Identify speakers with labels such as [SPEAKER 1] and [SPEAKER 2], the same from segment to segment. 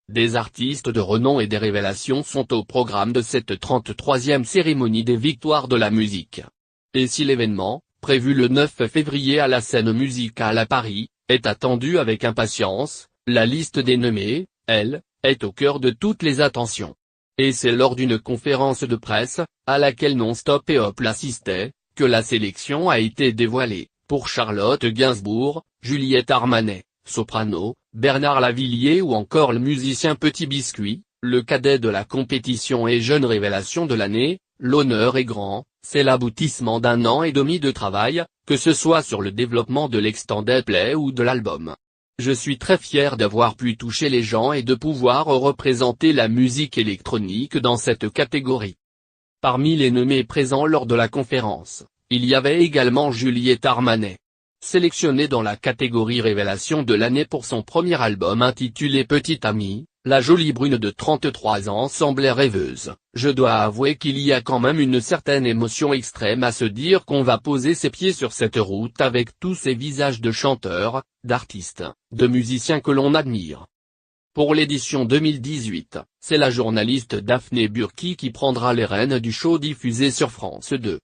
[SPEAKER 1] Des artistes de renom et des révélations sont au programme de cette 33e cérémonie des victoires de la musique. Et si l'événement, prévu le 9 février à la Scène musicale à Paris, est attendu avec impatience, la liste des nommés, elle, est au cœur de toutes les attentions. Et c'est lors d'une conférence de presse, à laquelle Non-Stop et Hop l'assistaient, que la sélection a été dévoilée, pour Charlotte Gainsbourg, Juliette Armanet, soprano, Bernard Lavilliers ou encore le musicien Petit Biscuit, le cadet de la compétition et jeune révélation de l'année. L'honneur est grand, c'est l'aboutissement d'un an et demi de travail, que ce soit sur le développement de l'extended play ou de l'album. Je suis très fier d'avoir pu toucher les gens et de pouvoir représenter la musique électronique dans cette catégorie. Parmi les nommés présents lors de la conférence, il y avait également Juliette Armanet. Sélectionnée dans la catégorie révélation de l'année pour son premier album intitulé Petite Amie, la jolie brune de 33 ans semblait rêveuse. Je dois avouer qu'il y a quand même une certaine émotion extrême à se dire qu'on va poser ses pieds sur cette route avec tous ces visages de chanteurs, d'artistes, de musiciens que l'on admire. Pour l'édition 2018, c'est la journaliste Daphné Burki qui prendra les rênes du show diffusé sur France 2.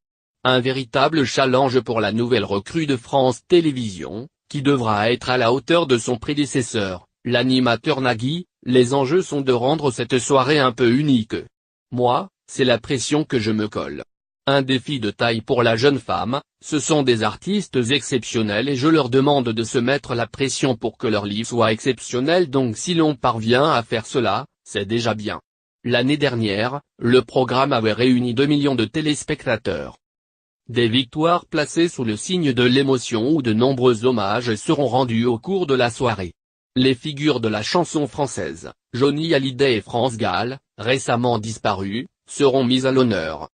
[SPEAKER 1] Un véritable challenge pour la nouvelle recrue de France Télévisions, qui devra être à la hauteur de son prédécesseur, l'animateur Nagui. Les enjeux sont de rendre cette soirée un peu unique. Moi, c'est la pression que je me colle. Un défi de taille pour la jeune femme, ce sont des artistes exceptionnels et je leur demande de se mettre la pression pour que leur livre soit exceptionnel, donc si l'on parvient à faire cela, c'est déjà bien. L'année dernière, le programme avait réuni 2 millions de téléspectateurs. Des victoires placées sous le signe de l'émotion où de nombreux hommages seront rendus au cours de la soirée. Les figures de la chanson française, Johnny Hallyday et France Gall, récemment disparues, seront mises à l'honneur.